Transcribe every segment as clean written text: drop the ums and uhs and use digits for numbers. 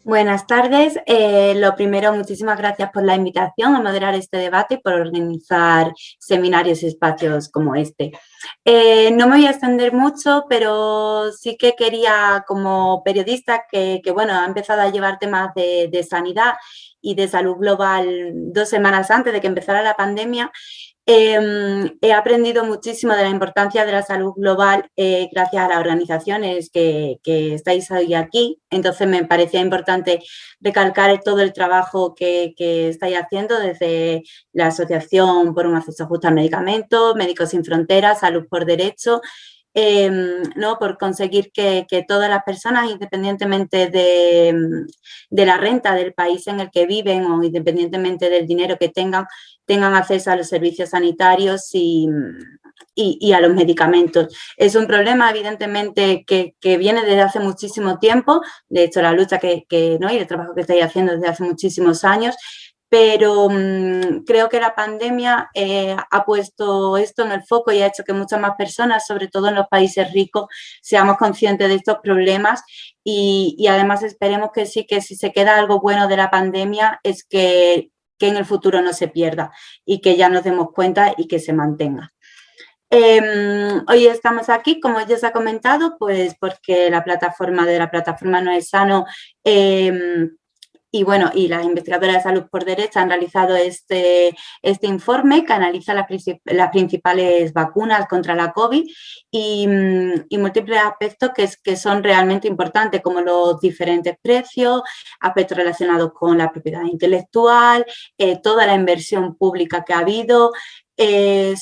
Buenas tardes. Lo primero, muchísimas gracias por la invitación a moderar este debate y por organizar seminarios y espacios como este. No me voy a extender mucho, pero sí que quería, como periodista bueno, ha empezado a llevar temas de sanidad y de salud global 2 semanas antes de que empezara la pandemia. He aprendido muchísimo de la importancia de la salud global gracias a las organizaciones que estáis hoy aquí. Entonces me parecía importante recalcar todo el trabajo que estáis haciendo desde la Asociación por un Acceso Justo al Medicamento, Médicos Sin Fronteras, Salud por Derecho, ¿no? Por conseguir que todas las personas, independientemente de la renta del país en el que viven o independientemente del dinero que tengan acceso a los servicios sanitarios y a los medicamentos. Es un problema, evidentemente, que viene desde hace muchísimo tiempo. De hecho, la lucha ¿no? y el trabajo que estáis haciendo desde hace muchísimos años, pero creo que la pandemia ha puesto esto en el foco y ha hecho que muchas más personas, sobre todo en los países ricos, seamos conscientes de estos problemas y además esperemos que sí, que si se queda algo bueno de la pandemia es que en el futuro no se pierda y que ya nos demos cuenta y que se mantenga. Hoy estamos aquí, como ya se ha comentado, pues porque la plataforma No es Sano y bueno, y las investigadoras de salud por derecho han realizado este informe que analiza las principales vacunas contra la COVID y múltiples aspectos que son realmente importantes, como los diferentes precios, aspectos relacionados con la propiedad intelectual, toda la inversión pública que ha habido.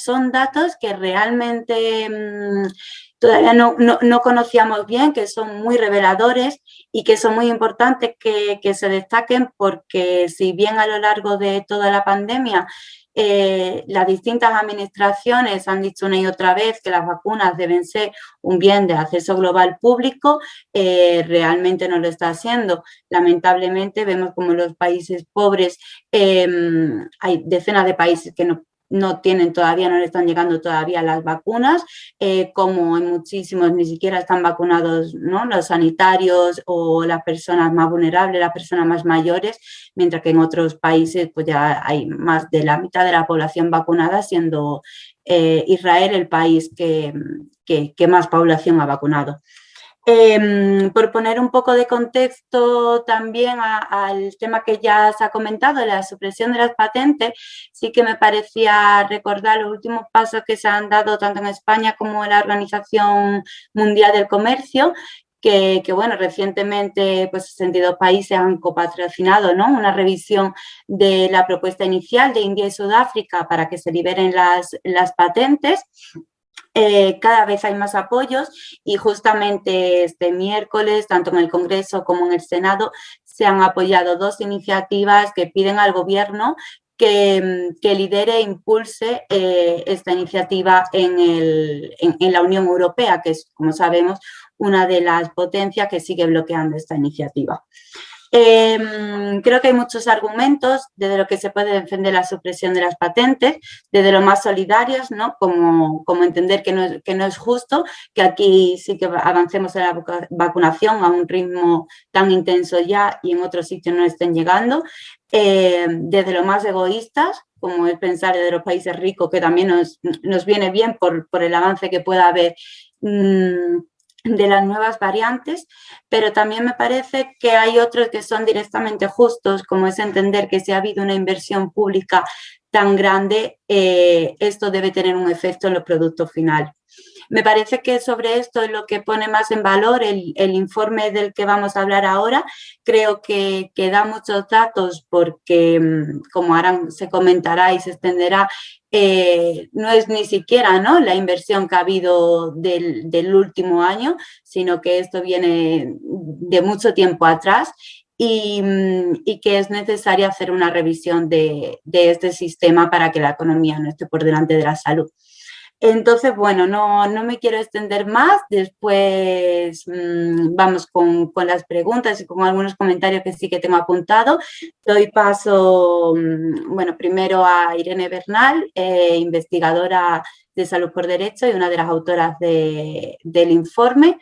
Son datos que realmente todavía no conocíamos bien, que son muy reveladores y que son muy importantes que se destaquen porque si bien a lo largo de toda la pandemia las distintas administraciones han dicho una y otra vez que las vacunas deben ser un bien de acceso global público, realmente no lo está haciendo. Lamentablemente vemos como en los países pobres hay decenas de países que no tienen todavía, no le están llegando todavía las vacunas, como en muchísimos ni siquiera están vacunados, ¿no? Los sanitarios o las personas más vulnerables, las personas más mayores, mientras que en otros países pues ya hay más de la mitad de la población vacunada, siendo Israel el país que más población ha vacunado. Por poner un poco de contexto también al tema que ya se ha comentado, la supresión de las patentes, sí que me parecía recordar los últimos pasos que se han dado tanto en España como en la Organización Mundial del Comercio, bueno, recientemente pues 62 países han copatrocinado, ¿no? Una revisión de la propuesta inicial de India y Sudáfrica para que se liberen las patentes. Cada vez hay más apoyos y justamente este miércoles, tanto en el Congreso como en el Senado, se han apoyado dos iniciativas que piden al Gobierno que lidere e impulse esta iniciativa en la Unión Europea, que es, como sabemos, una de las potencias que sigue bloqueando esta iniciativa. Creo que hay muchos argumentos desde lo que se puede defender la supresión de las patentes, desde lo más solidarios, ¿no? Como entender que no es justo que aquí sí que avancemos en la vacunación a un ritmo tan intenso ya y en otros sitios no estén llegando, desde lo más egoístas, como es pensar desde los países ricos, que también nos viene bien por el avance que pueda haber de las nuevas variantes, pero también me parece que hay otros que son directamente justos, como es entender que si ha habido una inversión pública tan grande, esto debe tener un efecto en los productos finales. Me parece que sobre esto es lo que pone más en valor el informe del que vamos a hablar ahora. Creo que da muchos datos porque, como ahora se comentará y se extenderá, no es ni siquiera, ¿no?, la inversión que ha habido del último año, sino que esto viene de mucho tiempo atrás y que es necesario hacer una revisión de este sistema para que la economía no esté por delante de la salud. Entonces, bueno, no me quiero extender más. Después vamos con las preguntas y con algunos comentarios que sí que tengo apuntado. Doy paso, bueno, primero a Irene Bernal, investigadora de Salud por Derecho y una de las autoras del informe,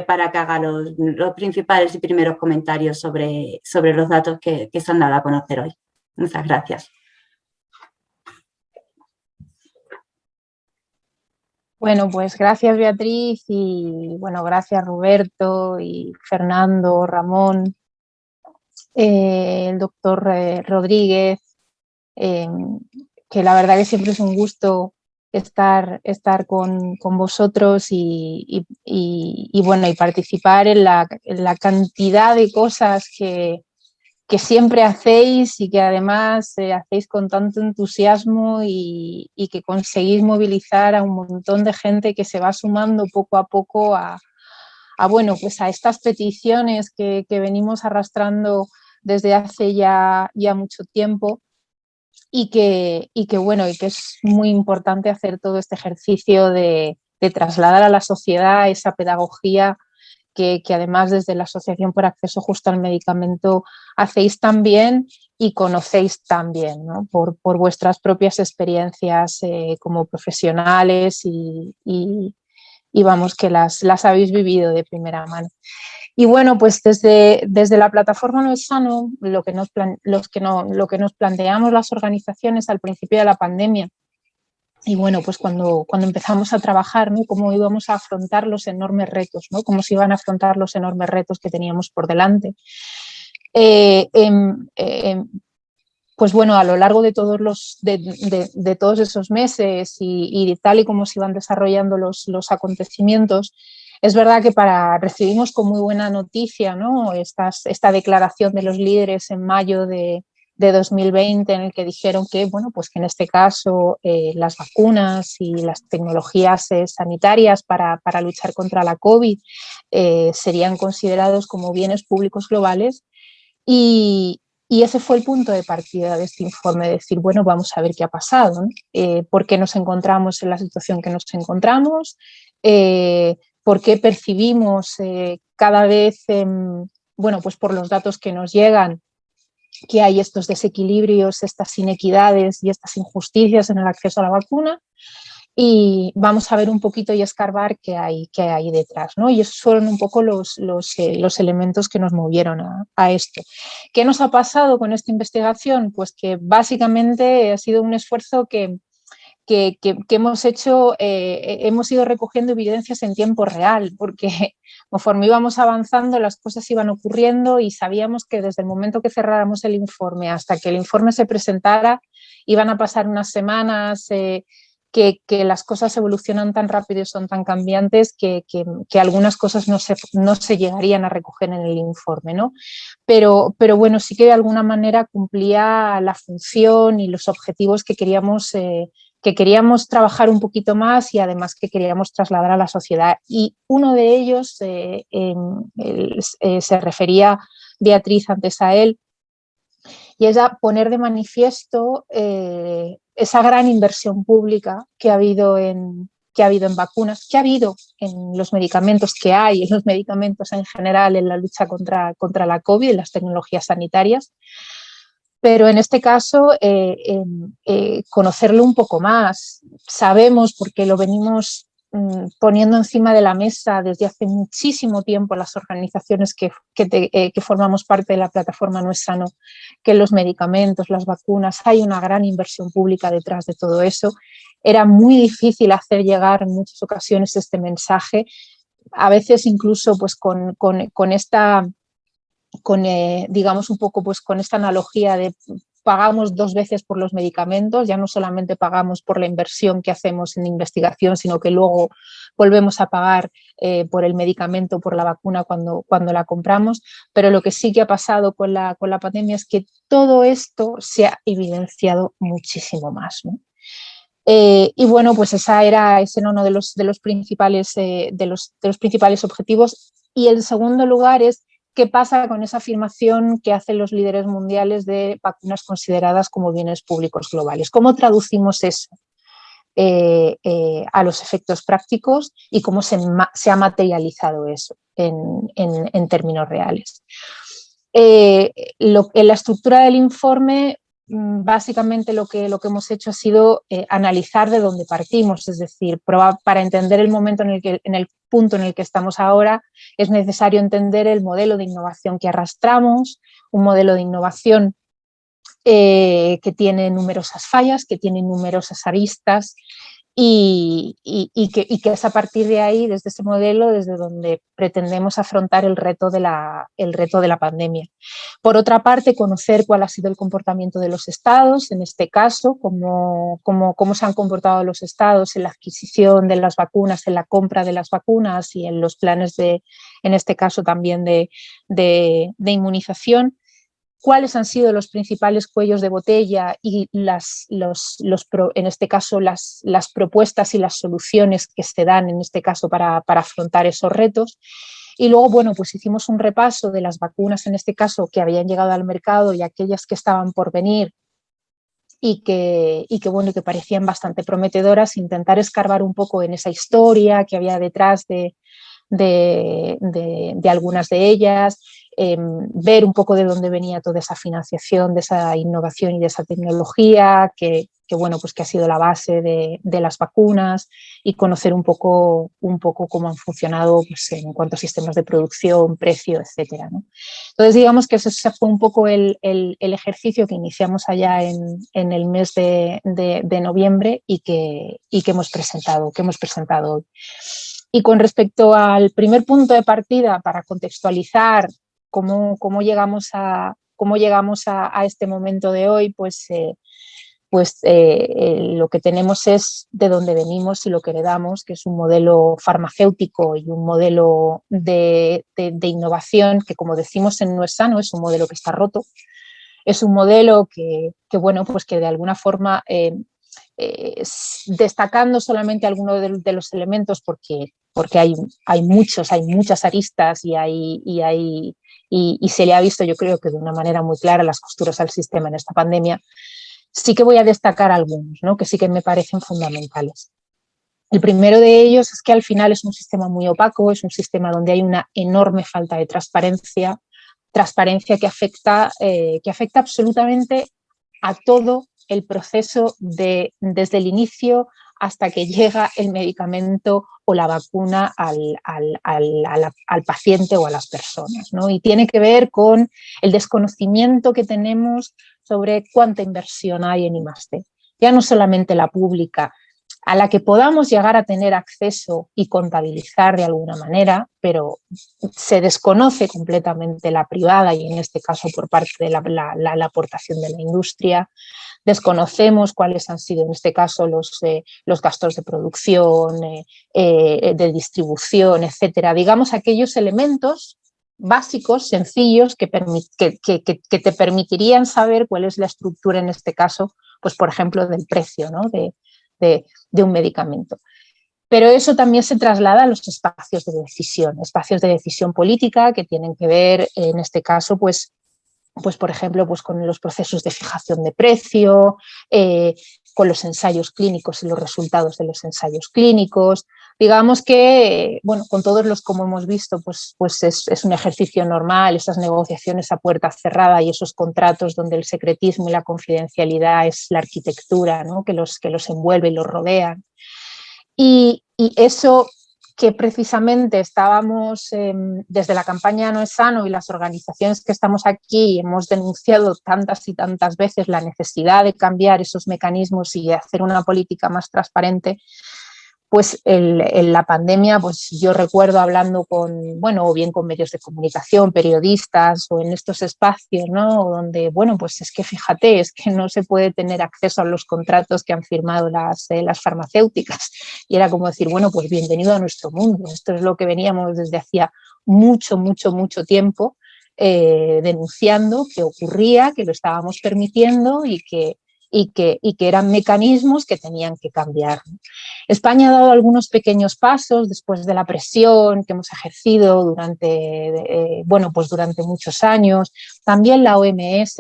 para que haga los principales y primeros comentarios sobre los datos que se han dado a conocer hoy. Muchas gracias. Bueno, pues gracias Beatriz y bueno, gracias Roberto y Fernando, Ramón, el doctor Rodríguez, que la verdad que siempre es un gusto estar con vosotros y bueno, y participar en la cantidad de cosas que siempre hacéis y que además hacéis con tanto entusiasmo y que conseguís movilizar a un montón de gente que se va sumando poco a poco bueno, pues a estas peticiones que venimos arrastrando desde hace ya mucho tiempo y que es muy importante hacer todo este ejercicio de trasladar a la sociedad esa pedagogía que además desde la Asociación por Acceso Justo al Medicamento hacéis también y conocéis también, ¿no? por vuestras propias experiencias como profesionales y vamos, que las habéis vivido de primera mano. Y bueno, pues desde la plataforma No es Sano, lo que nos planteamos las organizaciones al principio de la pandemia, y bueno, pues cuando empezamos a trabajar, ¿no? Cómo íbamos a afrontar los enormes retos, ¿no? Cómo se iban a afrontar los enormes retos que teníamos por delante. Pues bueno, a lo largo de todos esos meses y tal y como se iban desarrollando los acontecimientos, es verdad que recibimos con muy buena noticia, ¿no? Esta declaración de los líderes en mayo de 2020 en el que dijeron que, bueno, pues que en este caso las vacunas y las tecnologías sanitarias para luchar contra la COVID serían considerados como bienes públicos globales y ese fue el punto de partida de este informe, decir, bueno, vamos a ver qué ha pasado, ¿no? ¿Por qué nos encontramos en la situación que nos encontramos? ¿Por qué percibimos cada vez, bueno, pues por los datos que nos llegan, que hay estos desequilibrios, estas inequidades y estas injusticias en el acceso a la vacuna? Y vamos a ver un poquito y escarbar qué hay detrás, ¿no? Y esos fueron un poco los elementos que nos movieron a esto. ¿Qué nos ha pasado con esta investigación? Pues que básicamente ha sido un esfuerzo que hemos hecho, hemos ido recogiendo evidencias en tiempo real, porque conforme íbamos avanzando las cosas iban ocurriendo y sabíamos que desde el momento que cerráramos el informe hasta que el informe se presentara iban a pasar unas semanas, que las cosas evolucionan tan rápido y son tan cambiantes que algunas cosas no se llegarían a recoger en el informe, ¿no? Pero bueno, sí que de alguna manera cumplía la función y los objetivos que queríamos trabajar un poquito más y además que queríamos trasladar a la sociedad. Y uno de ellos, se refería Beatriz antes a él, y es a poner de manifiesto esa gran inversión pública que ha habido en vacunas, que ha habido en los medicamentos, que hay en los medicamentos en general en la lucha contra la COVID, en las tecnologías sanitarias. Pero en este caso, conocerlo un poco más. Sabemos, porque lo venimos poniendo encima de la mesa desde hace muchísimo tiempo las organizaciones que formamos parte de la plataforma No es Sano, que los medicamentos, las vacunas, hay una gran inversión pública detrás de todo eso. Era muy difícil hacer llegar en muchas ocasiones este mensaje, a veces incluso pues con esta... digamos un poco pues con esta analogía de pagamos dos veces por los medicamentos, ya no solamente pagamos por la inversión que hacemos en investigación, sino que luego volvemos a pagar por el medicamento, por la vacuna cuando la compramos, pero lo que sí que ha pasado con la pandemia es que todo esto se ha evidenciado muchísimo más, ¿no? Y bueno, pues ese era uno de los principales objetivos. Y el segundo lugar es qué pasa con esa afirmación que hacen los líderes mundiales de vacunas consideradas como bienes públicos globales. ¿Cómo traducimos eso a los efectos prácticos y cómo se ha materializado eso en términos reales? En la estructura del informe básicamente lo que hemos hecho ha sido analizar de dónde partimos, es decir, para entender el momento en el punto en el que estamos ahora, es necesario entender el modelo de innovación que arrastramos, un modelo de innovación que tiene numerosas fallas, que tiene numerosas aristas y que es a partir de ahí, desde ese modelo, desde donde pretendemos afrontar el reto de la pandemia. Por otra parte, conocer cuál ha sido el comportamiento de los estados, en este caso, cómo se han comportado los estados en la adquisición de las vacunas, en la compra de las vacunas y en los planes en este caso también de inmunización. Cuáles han sido los principales cuellos de botella y en este caso las propuestas y las soluciones que se dan en este caso para afrontar esos retos. Y luego, bueno, pues hicimos un repaso de las vacunas en este caso que habían llegado al mercado y aquellas que estaban por venir y que parecían bastante prometedoras, intentar escarbar un poco en esa historia que había detrás de algunas de ellas, ver un poco de dónde venía toda esa financiación, de esa innovación y de esa tecnología que ha sido la base de las vacunas y conocer un poco cómo han funcionado pues, en cuanto a sistemas de producción, precio, etcétera, ¿no? Entonces, digamos que ese fue un poco el ejercicio que iniciamos allá en el mes de noviembre y que hemos presentado hoy. Y con respecto al primer punto de partida, para contextualizar cómo llegamos a este momento de hoy, lo que tenemos es de dónde venimos y lo que heredamos, que es un modelo farmacéutico y un modelo de innovación que, como decimos en No es Sano, es un modelo que está roto. Es un modelo que de alguna forma, destacando solamente algunos de los elementos, porque hay muchas aristas y se le ha visto, yo creo que de una manera muy clara, las costuras al sistema en esta pandemia. Sí que voy a destacar algunos, ¿no?, que sí que me parecen fundamentales. El primero de ellos es que al final es un sistema muy opaco, es un sistema donde hay una enorme falta de transparencia que afecta absolutamente a todo el proceso desde el inicio hasta que llega el medicamento o la vacuna al paciente o a las personas, ¿no? Y tiene que ver con el desconocimiento que tenemos sobre cuánta inversión hay en I+D. Ya no solamente la pública, a la que podamos llegar a tener acceso y contabilizar de alguna manera, pero se desconoce completamente la privada y en este caso por parte de la aportación de la industria. Desconocemos cuáles han sido en este caso los gastos de producción, de distribución, etcétera. Digamos, aquellos elementos básicos, sencillos, que te permitirían saber cuál es la estructura en este caso, pues por ejemplo, del precio, ¿no?, de un medicamento. Pero eso también se traslada a los espacios de decisión política que tienen que ver, en este caso, pues por ejemplo, pues con los procesos de fijación de precio, con los ensayos clínicos y los resultados de los ensayos clínicos. Digamos que, con todos los, como hemos visto, pues es un ejercicio normal, esas negociaciones a puerta cerrada y esos contratos donde el secretismo y la confidencialidad es la arquitectura, ¿no?, que los envuelve y los rodea. Y eso que precisamente estábamos desde la campaña No es Sano y las organizaciones que estamos aquí hemos denunciado tantas y tantas veces la necesidad de cambiar esos mecanismos y de hacer una política más transparente, pues en la pandemia, pues yo recuerdo hablando o bien con medios de comunicación, periodistas o en estos espacios, ¿no?, donde, pues es que fíjate, es que no se puede tener acceso a los contratos que han firmado las farmacéuticas. Y era como decir, pues bienvenido a nuestro mundo. Esto es lo que veníamos desde hacía mucho tiempo denunciando que ocurría, que lo estábamos permitiendo y que eran mecanismos que tenían que cambiar. España ha dado algunos pequeños pasos después de la presión que hemos ejercido durante muchos años. También la OMS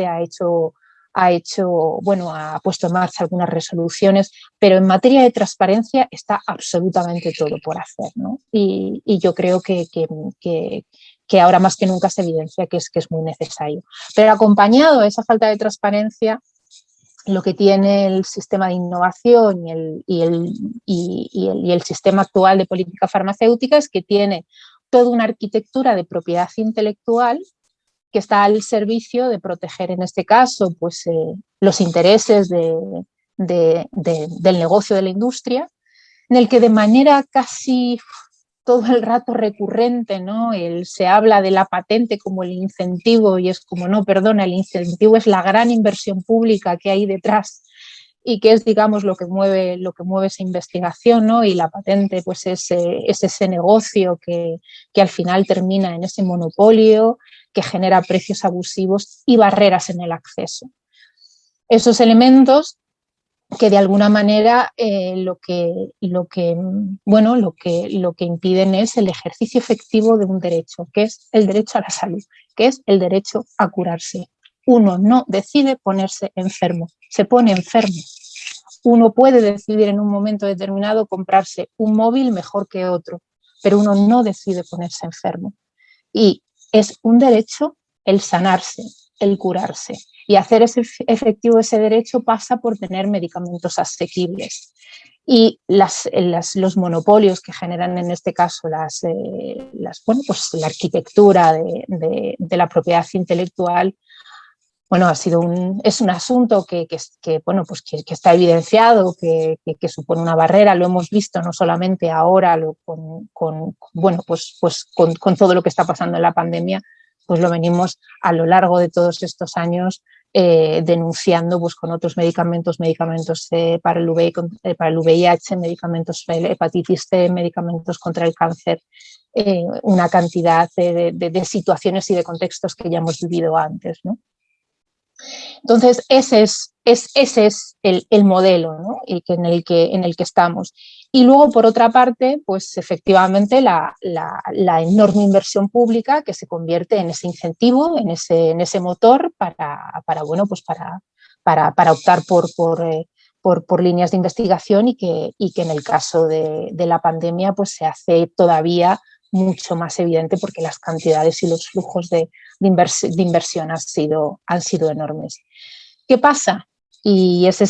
ha puesto en marcha algunas resoluciones, pero en materia de transparencia está absolutamente todo por hacer, ¿no? Y yo creo que ahora más que nunca se evidencia que es muy necesario. Pero acompañado de esa falta de transparencia lo que tiene el sistema de innovación y el sistema actual de política farmacéutica es que tiene toda una arquitectura de propiedad intelectual que está al servicio de proteger, en este caso, pues, los intereses del negocio de la industria, en el que de manera casi todo el rato recurrente, ¿no? Se habla de la patente como el incentivo y es como, no, perdona, el incentivo es la gran inversión pública que hay detrás y que es, digamos, lo que mueve esa investigación, ¿no? Y la patente pues es ese negocio que al final termina en ese monopolio que genera precios abusivos y barreras en el acceso. Esos elementos que de alguna manera lo que impiden es el ejercicio efectivo de un derecho, que es el derecho a la salud, que es el derecho a curarse. Uno no decide ponerse enfermo, se pone enfermo. Uno puede decidir en un momento determinado comprarse un móvil mejor que otro, pero uno no decide ponerse enfermo. Y es un derecho el sanarse, el curarse. Y hacer efectivo ese derecho pasa por tener medicamentos asequibles. Y los monopolios que generan en este caso la arquitectura de la propiedad intelectual, bueno, es un asunto que está evidenciado, que supone una barrera. Lo hemos visto no solamente ahora con todo lo que está pasando en la pandemia, pues lo venimos a lo largo de todos estos años denunciando pues, con otros medicamentos para el VIH, medicamentos para la hepatitis C, medicamentos contra el cáncer, una cantidad de situaciones y de contextos que ya hemos vivido antes, ¿no? Entonces, ese es el modelo, ¿no? en el que estamos. Y luego, por otra parte, pues efectivamente la enorme inversión pública que se convierte en ese incentivo, en ese motor para optar por líneas de investigación y que en el caso de la pandemia pues se hace todavía mucho más evidente porque las cantidades y los flujos de inversión han sido enormes. ¿Qué pasa? Y ese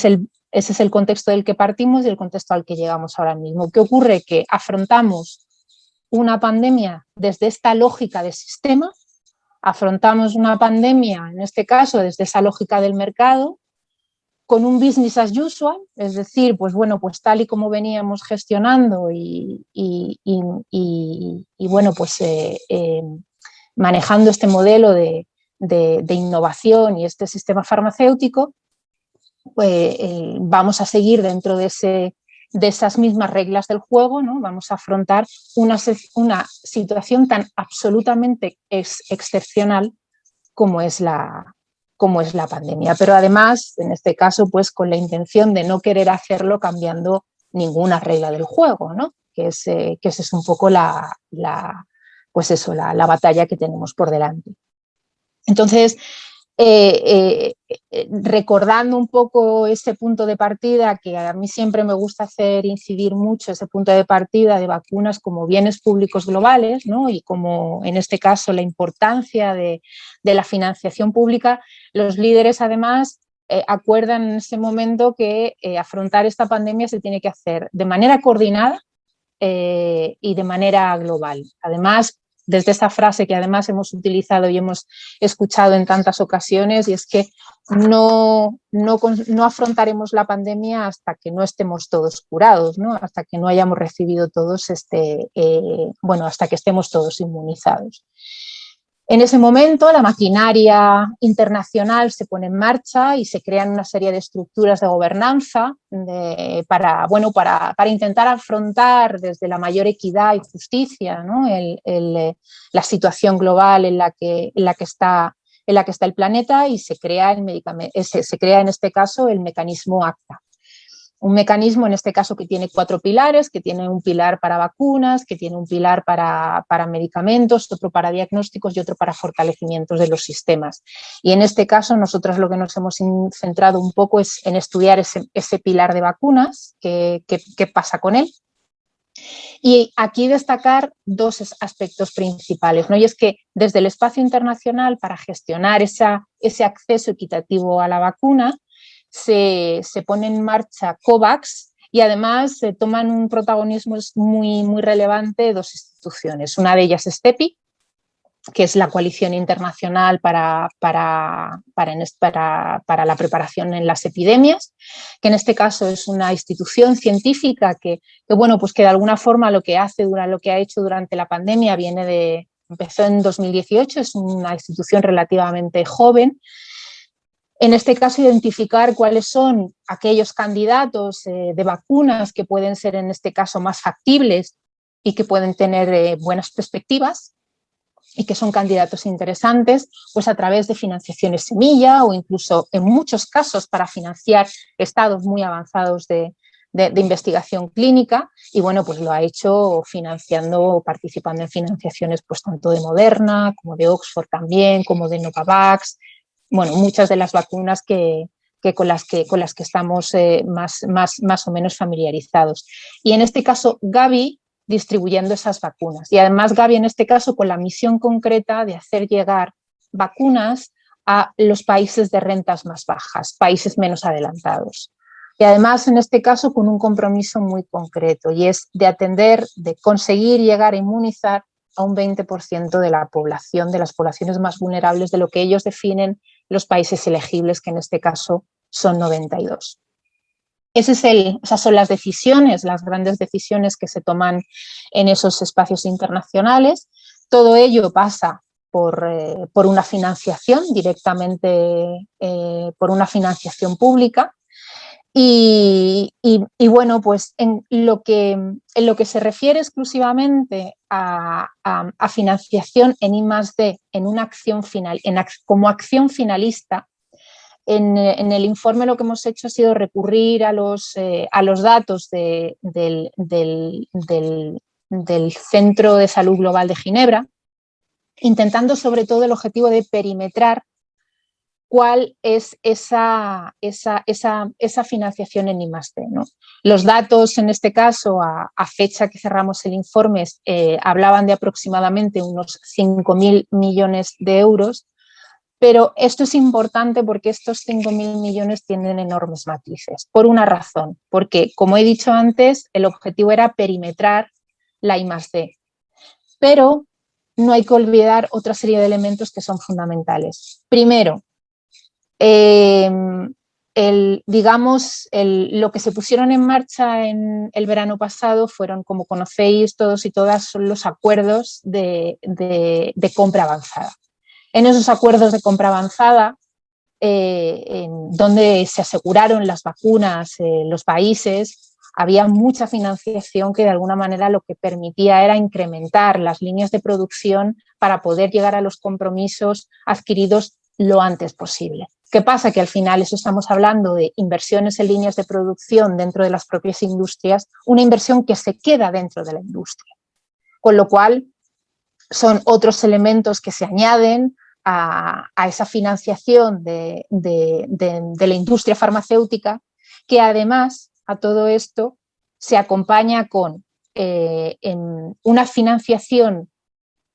es el contexto del que partimos y el contexto al que llegamos ahora mismo. ¿Qué ocurre? Que afrontamos una pandemia desde esta lógica de sistema, afrontamos una pandemia, en este caso, desde esa lógica del mercado, con un business as usual, es decir, pues bueno, pues tal y como veníamos gestionando manejando este modelo de innovación y este sistema farmacéutico, vamos a seguir dentro de esas mismas reglas del juego, ¿no? Vamos a afrontar una situación tan absolutamente excepcional como es la pandemia, pero además, en este caso, pues con la intención de no querer hacerlo cambiando ninguna regla del juego, ¿no? Que esa es un poco la batalla que tenemos por delante. Entonces, recordando un poco ese punto de partida, que a mí siempre me gusta hacer incidir mucho, ese punto de partida de vacunas como bienes públicos globales, ¿no? Y como en este caso la importancia de la financiación pública, los líderes además acuerdan en ese momento que afrontar esta pandemia se tiene que hacer de manera coordinada y de manera global. Además, desde esta frase que además hemos utilizado y hemos escuchado en tantas ocasiones, y es que no afrontaremos la pandemia hasta que no estemos todos curados, ¿no? Hasta que no hayamos recibido todos hasta que estemos todos inmunizados. En ese momento la maquinaria internacional se pone en marcha y se crean una serie de estructuras de gobernanza para intentar afrontar desde la mayor equidad y justicia, ¿no? La situación global en la que está el planeta, y se crea en este caso el mecanismo ACTA. Un mecanismo en este caso que tiene 4 pilares, que tiene un pilar para vacunas, que tiene un pilar para medicamentos, otro para diagnósticos y otro para fortalecimientos de los sistemas. Y en este caso nosotros lo que nos hemos centrado un poco es en estudiar ese pilar de vacunas, qué pasa con él. Y aquí destacar 2 aspectos principales, ¿no? Y es que desde el espacio internacional, para gestionar ese acceso equitativo a la vacuna, se pone en marcha COVAX y además se toman un protagonismo muy, muy relevante dos instituciones. Una de ellas es CEPI, que es la coalición internacional para la preparación en las epidemias, que en este caso es una institución científica que bueno, pues que de alguna forma lo que ha hecho durante la pandemia empezó en 2018, es una institución relativamente joven. En este caso, identificar cuáles son aquellos candidatos de vacunas que pueden ser en este caso más factibles y que pueden tener buenas perspectivas y que son candidatos interesantes, pues a través de financiaciones semilla o incluso en muchos casos para financiar estados muy avanzados de investigación clínica, y bueno, pues lo ha hecho financiando o participando en financiaciones pues tanto de Moderna como de Oxford también, como de Novavax, bueno, muchas de las vacunas con las que estamos más o menos familiarizados. Y en este caso, Gavi distribuyendo esas vacunas. Y además Gavi en este caso con la misión concreta de hacer llegar vacunas a los países de rentas más bajas, países menos adelantados. Y además en este caso con un compromiso muy concreto y es de conseguir llegar a inmunizar a un 20% de la población, de las poblaciones más vulnerables de lo que ellos definen los países elegibles, que en este caso son 92. Esas son las decisiones, las grandes decisiones que se toman en esos espacios internacionales. Todo ello pasa por una financiación directamente, por una financiación pública. Y bueno, pues en lo que se refiere exclusivamente a financiación en I+D, en una acción final, como acción finalista, en el informe lo que hemos hecho ha sido recurrir a los datos del Centro de Salud Global de Ginebra, intentando sobre todo el objetivo de perimetrar cuál es esa financiación en I+D, ¿no? Los datos, en este caso, a fecha que cerramos el informe, hablaban de aproximadamente unos 5.000 millones de euros, pero esto es importante porque estos 5.000 millones tienen enormes matices, por una razón, porque, como he dicho antes, el objetivo era perimetrar la I+D, pero no hay que olvidar otra serie de elementos que son fundamentales. Primero, lo que se pusieron en marcha en el verano pasado fueron, como conocéis todos y todas, son los acuerdos de compra avanzada. En esos acuerdos de compra avanzada, donde se aseguraron las vacunas, los países, había mucha financiación que de alguna manera lo que permitía era incrementar las líneas de producción para poder llegar a los compromisos adquiridos lo antes posible. ¿Qué pasa? Que al final eso estamos hablando de inversiones en líneas de producción dentro de las propias industrias, una inversión que se queda dentro de la industria. Con lo cual, son otros elementos que se añaden a esa financiación de la industria farmacéutica, que además a todo esto se acompaña con una financiación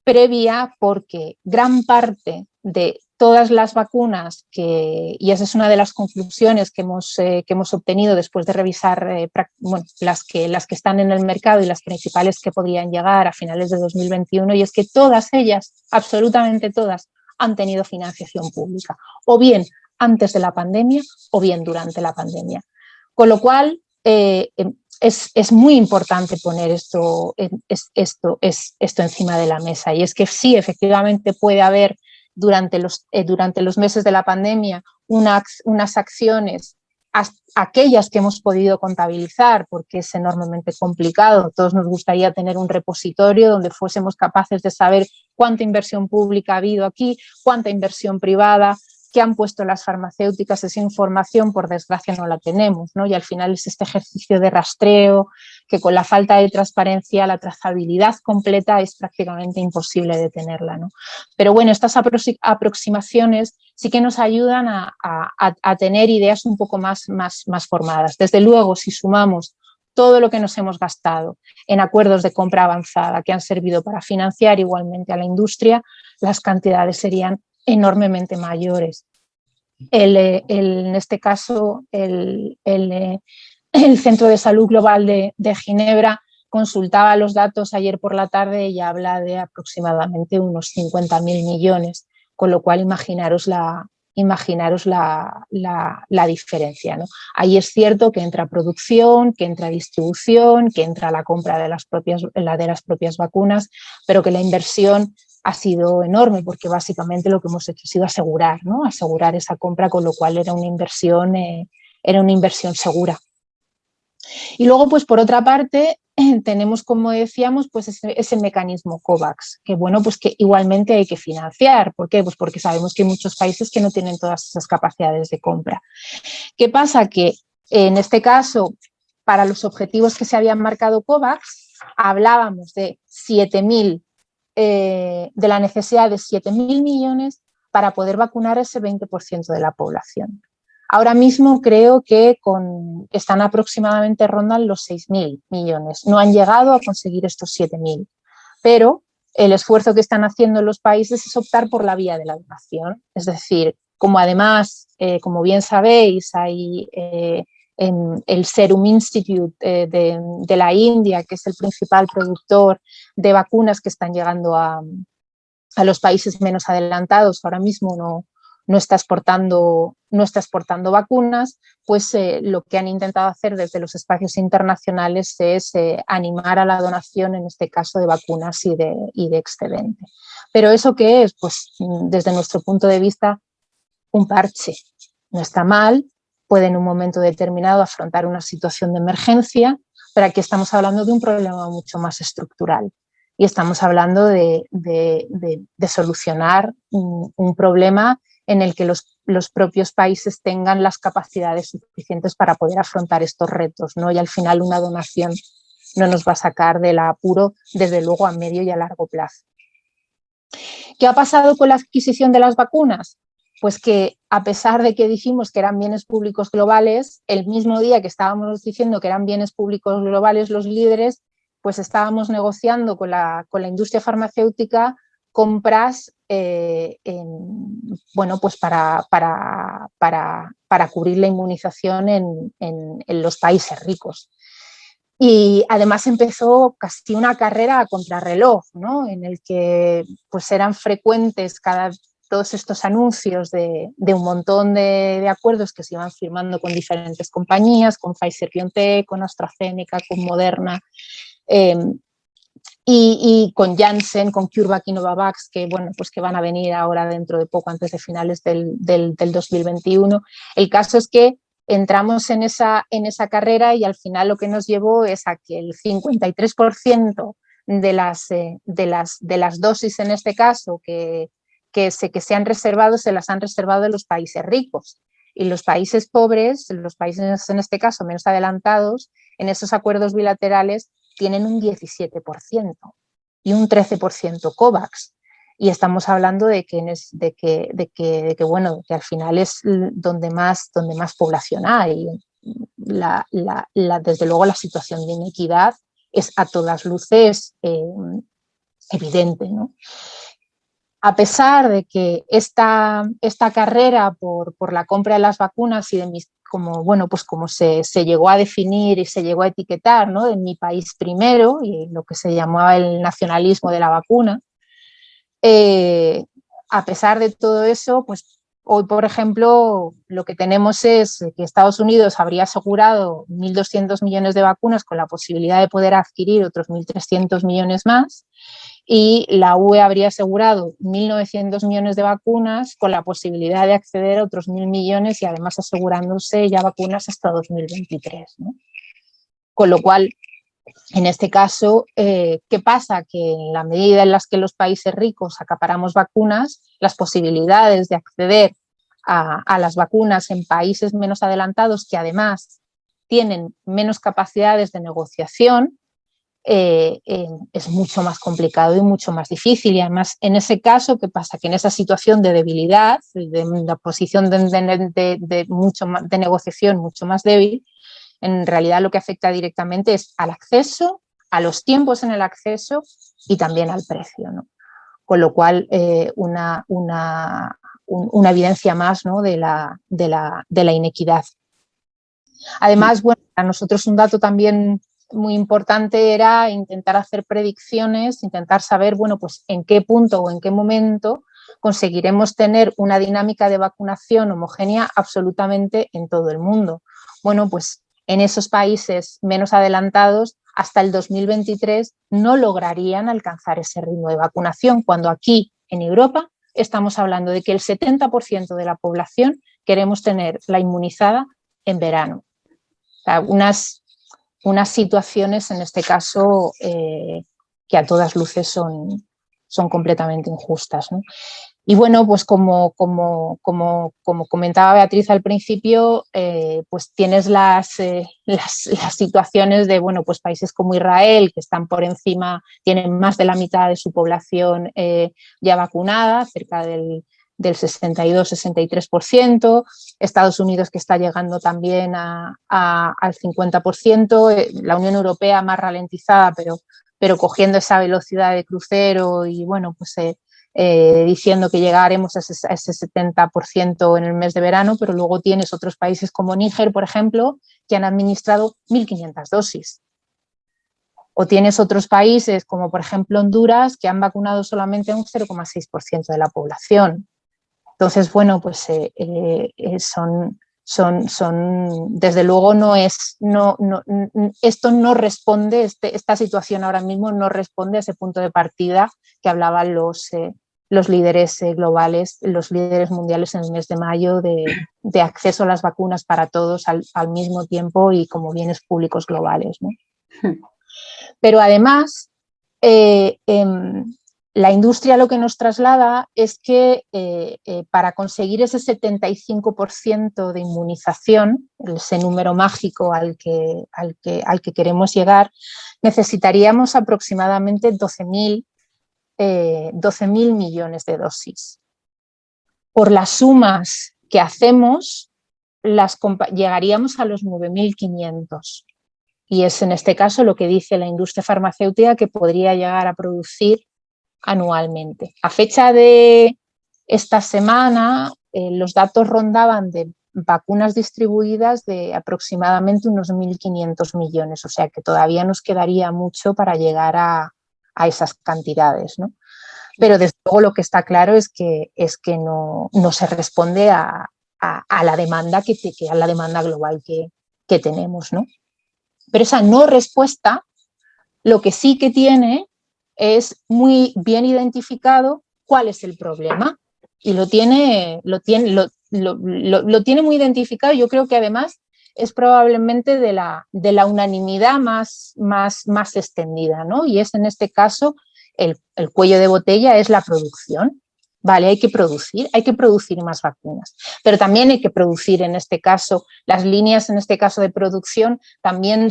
previa, porque gran parte de todas las vacunas, y esa es una de las conclusiones que hemos obtenido después de revisar las que están en el mercado y las principales que podrían llegar a finales de 2021, y es que todas ellas, absolutamente todas, han tenido financiación pública, o bien antes de la pandemia o bien durante la pandemia. Con lo cual, es muy importante poner esto encima de la mesa, y es que sí, efectivamente puede haber durante los meses de la pandemia unas acciones, aquellas que hemos podido contabilizar, porque es enormemente complicado. Todos nos gustaría tener un repositorio donde fuésemos capaces de saber cuánta inversión pública ha habido aquí, cuánta inversión privada, qué han puesto las farmacéuticas. Esa información, por desgracia, no la tenemos, ¿no? Y al final es este ejercicio de rastreo que, con la falta de transparencia, la trazabilidad completa es prácticamente imposible de tenerla, ¿no? Pero bueno, estas aproximaciones sí que nos ayudan a tener ideas un poco más formadas. Desde luego, si sumamos todo lo que nos hemos gastado en acuerdos de compra avanzada que han servido para financiar igualmente a la industria, las cantidades serían enormemente mayores. En este caso, el Centro de Salud Global de Ginebra consultaba los datos ayer por la tarde y habla de aproximadamente unos 50.000 millones, con lo cual imaginaros la diferencia, ¿no? Ahí es cierto que entra producción, que entra distribución, que entra la compra de las propias vacunas, pero que la inversión ha sido enorme porque básicamente lo que hemos hecho ha sido asegurar, ¿no? Asegurar esa compra, con lo cual era una inversión segura. Y luego, pues por otra parte, tenemos, como decíamos, pues ese mecanismo COVAX, que bueno, pues que igualmente hay que financiar. ¿Por qué? Pues porque sabemos que hay muchos países que no tienen todas esas capacidades de compra. ¿Qué pasa? Que en este caso, para los objetivos que se habían marcado COVAX, hablábamos de 7.000, de la necesidad de 7.000 millones para poder vacunar ese 20% de la población. Ahora mismo creo que están aproximadamente rondan los 6.000 millones. No han llegado a conseguir estos 7.000, pero el esfuerzo que están haciendo los países es optar por la vía de la donación. Es decir, como además, como bien sabéis, hay en el Serum Institute de la India, que es el principal productor de vacunas que están llegando a los países menos adelantados, ahora mismo no está exportando vacunas, pues lo que han intentado hacer desde los espacios internacionales es animar a la donación, en este caso de vacunas y de excedente. Pero ¿eso qué es? Pues desde nuestro punto de vista, un parche. No está mal, puede en un momento determinado afrontar una situación de emergencia, pero aquí estamos hablando de un problema mucho más estructural. Y estamos hablando de solucionar un problema en el que los propios países tengan las capacidades suficientes para poder afrontar estos retos, ¿no? Y al final una donación no nos va a sacar del apuro, desde luego, a medio y a largo plazo. ¿Qué ha pasado con la adquisición de las vacunas? Pues que a pesar de que dijimos que eran bienes públicos globales, el mismo día que estábamos diciendo que eran bienes públicos globales los líderes, pues estábamos negociando con la industria farmacéutica compras bueno, pues para cubrir la inmunización en los países ricos. Y además empezó casi una carrera a contrarreloj, ¿no? En el que pues eran frecuentes todos estos anuncios de un montón de acuerdos que se iban firmando con diferentes compañías, con Pfizer-BioNTech, con AstraZeneca, con Moderna, y con Janssen, con CureVac y Novavax, que, bueno, pues que van a venir ahora dentro de poco, antes de finales del 2021. El caso es que entramos en esa carrera y al final lo que nos llevó es a que el 53% de las dosis, en este caso, que se han reservado, se las han reservado los países ricos. Y los países pobres, los países en este caso menos adelantados, en esos acuerdos bilaterales tienen un 17% y un 13% COVAX. Y estamos hablando de que al final es donde más población hay. Desde luego la situación de inequidad es a todas luces evidente, ¿no? A pesar de que esta carrera por la compra de las vacunas y como se llegó a definir y se llegó a etiquetar, ¿no? De mi país primero, y lo que se llamaba el nacionalismo de la vacuna, a pesar de todo eso, pues hoy, por ejemplo, lo que tenemos es que Estados Unidos habría asegurado 1.200 millones de vacunas con la posibilidad de poder adquirir otros 1.300 millones más, y la UE habría asegurado 1.900 millones de vacunas con la posibilidad de acceder a otros 1.000 millones y además asegurándose ya vacunas hasta 2023, ¿no? Con lo cual, en este caso, ¿qué pasa? Que en la medida en la que los países ricos acaparamos vacunas, las posibilidades de acceder a las vacunas en países menos adelantados, que además tienen menos capacidades de negociación, es mucho más complicado y mucho más difícil. Y además, en ese caso, ¿qué pasa? Que en esa situación de debilidad, de una posición de negociación mucho más débil, en realidad lo que afecta directamente es al acceso, a los tiempos en el acceso y también al precio, ¿no? Con lo cual, una una evidencia más, ¿no?, de la inequidad. Además, bueno, para nosotros un dato también muy importante era intentar hacer predicciones, intentar saber, bueno, pues en qué punto o en qué momento conseguiremos tener una dinámica de vacunación homogénea absolutamente en todo el mundo. Bueno, pues en esos países menos adelantados, hasta el 2023 no lograrían alcanzar ese ritmo de vacunación, cuando aquí en Europa estamos hablando de que el 70% de la población queremos tenerla inmunizada en verano. O sea, unas situaciones, en este caso, que a todas luces son completamente injustas, ¿no? Y bueno, pues como comentaba Beatriz al principio, pues tienes las situaciones de, bueno, pues países como Israel, que están por encima, tienen más de la mitad de su población ya vacunada, cerca del 62-63%, Estados Unidos, que está llegando también al 50%, la Unión Europea más ralentizada, pero cogiendo esa velocidad de crucero y, bueno, pues diciendo que llegaremos a ese 70% en el mes de verano, pero luego tienes otros países como Níger, por ejemplo, que han administrado 1.500 dosis. O tienes otros países como, por ejemplo, Honduras, que han vacunado solamente a un 0,6% de la población. Entonces, bueno, pues desde luego esto no responde, esta situación ahora mismo no responde a ese punto de partida que hablaban los líderes globales, los líderes mundiales en el mes de mayo de acceso a las vacunas para todos al mismo tiempo y como bienes públicos globales, ¿no? Pero además, la industria lo que nos traslada es que para conseguir ese 75% de inmunización, ese número mágico al que queremos llegar, necesitaríamos aproximadamente 12.000 millones de dosis. Por las sumas que hacemos, llegaríamos a los 9.500. Y es en este caso lo que dice la industria farmacéutica que podría llegar a producir anualmente. A fecha de esta semana, los datos rondaban de vacunas distribuidas de aproximadamente unos 1.500 millones, o sea que todavía nos quedaría mucho para llegar a esas cantidades, ¿no? Pero desde luego lo que está claro es que no se responde a la demanda a la demanda global que tenemos, ¿no? Pero esa no respuesta lo que sí que tiene es muy bien identificado cuál es el problema y lo tiene muy identificado. Yo creo que además es probablemente de la unanimidad más extendida, ¿no? Y es en este caso el cuello de botella es la producción. Vale, hay que producir más vacunas, pero también hay que producir, en este caso, las líneas, en este caso de producción, también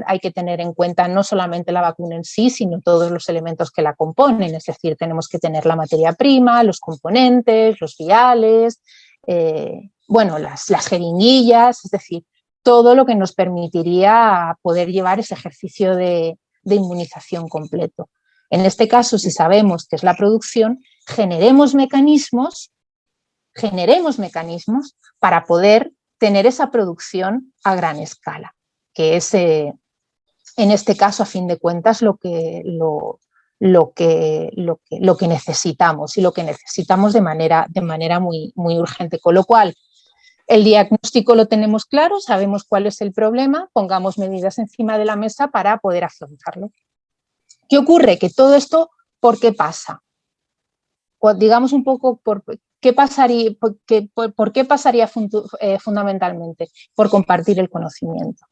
hay que tener en cuenta no solamente la vacuna en sí, sino todos los elementos que la componen, es decir, tenemos que tener la materia prima, los componentes, los viales, bueno, las jeringuillas, es decir, todo lo que nos permitiría poder llevar ese ejercicio de inmunización completo. En este caso, si sabemos que es la producción, generemos mecanismos para poder tener esa producción a gran escala, que es, en este caso, a fin de cuentas, lo que necesitamos y lo que necesitamos de manera muy urgente. Con lo cual, el diagnóstico lo tenemos claro, sabemos cuál es el problema, pongamos medidas encima de la mesa para poder afrontarlo. ¿Qué ocurre? Que todo esto, ¿por qué pasa? O digamos un poco por qué pasaría fundamentalmente, por compartir el conocimiento.